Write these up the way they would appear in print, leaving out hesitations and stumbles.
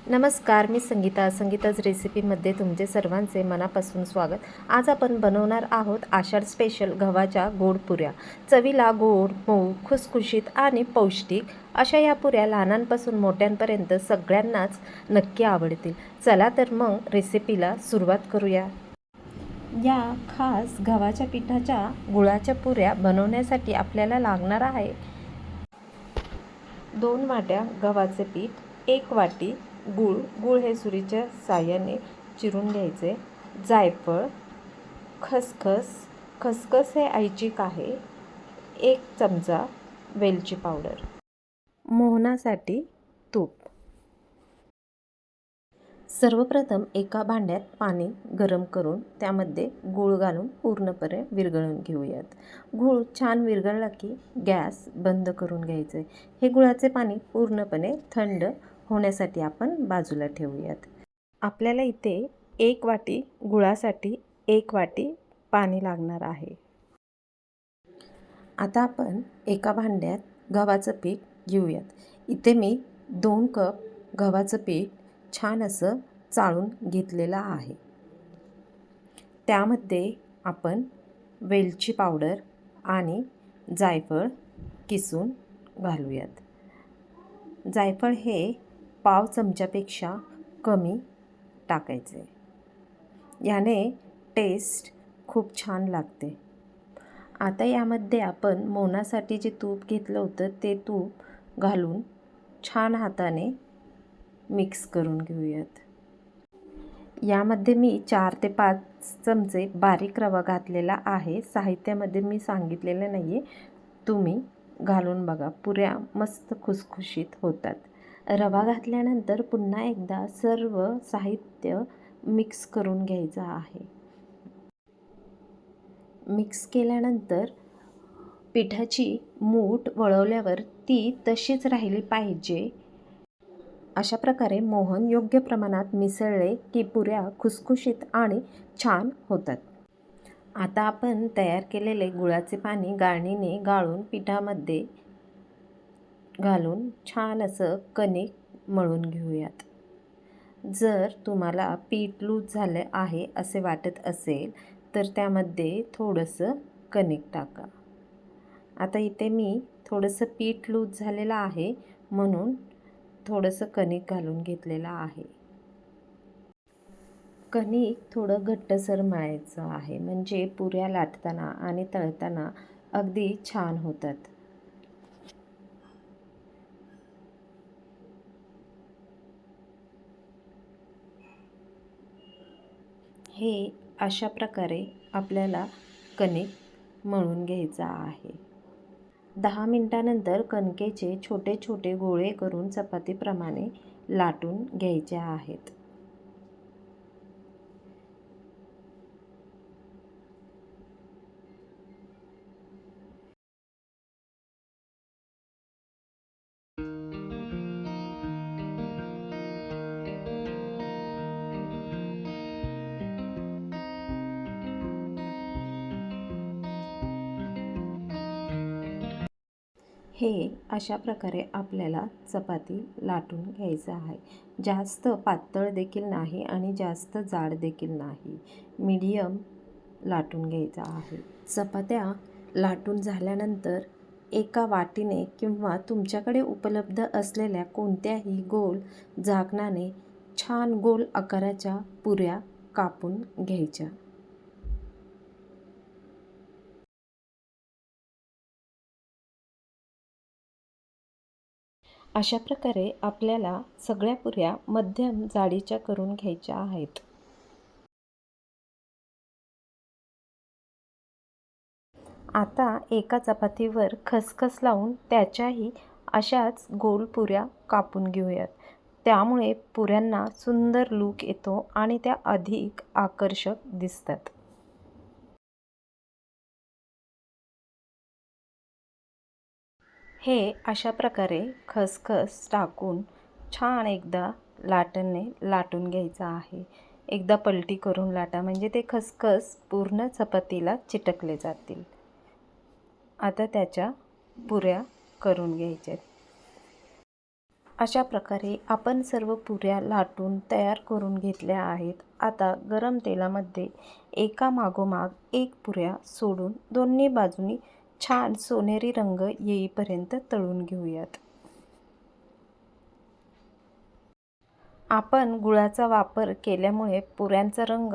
नमस्कार, मी संगीताच रेसिपीमध्ये तुमचे सर्वांचे मनापासून स्वागत. आज आपण बनवणार आहोत आषाढ स्पेशल गव्हाच्या गोड पुऱ्या. चवीला गोड, मऊ, खुसखुशीत आणि पौष्टिक अशा या पुऱ्या लहानांपासून मोठ्यांपर्यंत सगळ्यांनाच नक्की आवडतील. चला तर मग रेसिपीला सुरुवात करूया. या खास गव्हाच्या पिठाच्या गुळाच्या पुऱ्या बनवण्यासाठी आपल्याला लागणार आहे 2 वाट्या गव्हाचे पीठ, 1 वाटी गूळ हे सुरीच्या साहाय्याने चिरून घ्यायचे, जायफळ, खसखस हे ऐच्छिक आहे, 1 चमचा वेलची पावडर, मोहनासाठी तूप. सर्वप्रथम एका भांड्यात पाणी गरम करून त्यामध्ये गूळ घालून पूर्णपणे विरघळून घेऊयात. गूळ छान विरघळला की गॅस बंद करून घ्यायचे. हे गुळाचे पाणी पूर्णपणे थंड होण्यासाठी आपण बाजूला ठेवूयात. आपल्याला इथे 1 वाटी गुळासाठी 1 वाटी पाणी लागणार आहे. आता आपण एका भांड्यात गव्हाचं पीठ घेऊयात. इथे मी 2 कप गव्हाचं पीठ छान असं चाळून घेतलेलं आहे. त्यामध्ये आपण वेलची पावडर आणि जायफळ किसून घालूयात. जायफळ हे पाव चमच्यापेक्षा कमी टाकायचे. याने टेस्ट खूप छान लागते. आता यामध्ये आपण मोहनासाठी जे तूप घेतलं होतं ते तूप घालून छान हाताने मिक्स करून घेऊयात. यामध्ये मी 4 ते 5 चमचे बारीक रवा घातलेला आहे. साहित्यामध्ये मी सांगितलेलं नाही आहे, तुम्ही घालून बघा. पुऱ्या मस्त खुसखुशीत होतात. रवा घातल्यानंतर पुन्हा एकदा सर्व साहित्य मिक्स करून घ्यायचं आहे. मिक्स केल्यानंतर पिठाची मूठ वळवल्यावर ती तशीच राहिली पाहिजे. अशा प्रकारे मोहन योग्य प्रमाणात मिसळले की पुऱ्या खुसखुशीत आणि छान होतात. आता आपण तयार केलेले गुळाचे पाणी गाळणीने गाळून पिठामध्ये घालून छान असं कणिक मळून घेऊयात. जर तुम्हाला पीठ लूज झालं आहे असे वाटत असेल तर त्यामध्ये थोडंसं कणिक टाका. आता इथे मी थोडंसं पीठ लूज झालेलं आहे म्हणून थोडंसं कणिक घालून घेतलेलं आहे. कणिक थोडं घट्टसर मळायचं आहे म्हणजे पुऱ्या लाटताना आणि तळताना अगदी छान होतात. हे अशा प्रकारे आपल्याला कणिक मळून घ्यायचं आहे. 10 मिनिटानंतर कणकेचे छोटे छोटे गोळे करून चपातीप्रमाणे लाटून घ्यायचे आहेत. हे अशा प्रकारे आपल्याला चपाती लाटून घ्यायचं आहे. जास्त पातळ देखील नाही आणि जास्त जाड देखील नाही, मीडियम लाटून घ्यायचा आहे. चपात्या लाटून झाल्यानंतर एका वाटीने किंवा तुमच्याकडे उपलब्ध असलेल्या कोणत्याही गोल झाकणाने छान गोल आकाराच्या पुऱ्या कापून घ्यायच्या. अशा प्रकारे आपल्याला सगळ्या पुऱ्या मध्यम जाडीच्या करून घ्यायच्या आहेत. आता एका चपातीवर खसखस लावून त्याच्याही अशाच गोल पुऱ्या कापून घेऊयात. त्यामुळे पुऱ्यांना सुंदर लूक येतो आणि त्या अधिक आकर्षक दिसतात. हे अशा प्रकारे खसखस टाकून छान एकदा लाटणं लाटून घ्यायचं आहे. एकदा पलटी करून लाटा म्हणजे ते खसखस पूर्ण चपातीला चिटकले जातील. आता त्याच्या पुऱ्या करून घ्यायच्या. अशा प्रकारे आपण सर्व पुऱ्या लाटून तयार करून घेतल्या आहेत. आता गरम तेलामध्ये एका मागोमाग एक पुऱ्या सोडून दोन्ही बाजूनी छान सोनेरी रंग येईपर्यंत तळून घेऊयात. आपण गुळाचा वापर केल्यामुळे पुऱ्यांचा रंग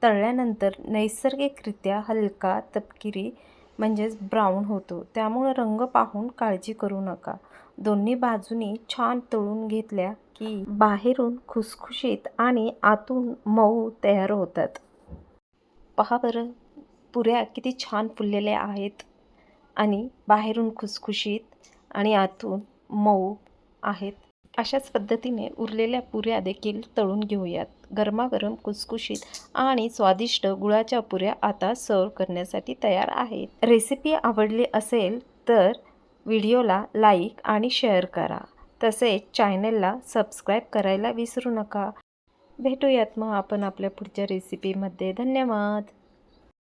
तळल्यानंतर नैसर्गिकरित्या हलका तपकिरी म्हणजेच ब्राऊन होतो. त्यामुळे रंग पाहून काळजी करू नका. दोन्ही बाजूनी छान तळून घेतल्या की बाहेरून खुसखुशीत आणि आतून मऊ तयार होतात. पहा बरं, पुऱ्या किती छान फुललेल्या आहेत आणि बाहेरून खुसखुशीत आणि आतून मऊ आहेत. अशाच पद्धतीने उरलेल्या पुऱ्या देखील तळून घेऊयात. गरमागरम खुसखुशीत आणि स्वादिष्ट गुळाच्या पुऱ्या आता सर्व करण्यासाठी तयार आहेत. रेसिपी आवडली असेल तर व्हिडिओला लाईक आणि शेअर करा. तसेच चॅनलला सबस्क्राईब करायला विसरू नका. भेटूयात मग आपण आपल्या पुढच्या रेसिपीमध्ये. धन्यवाद.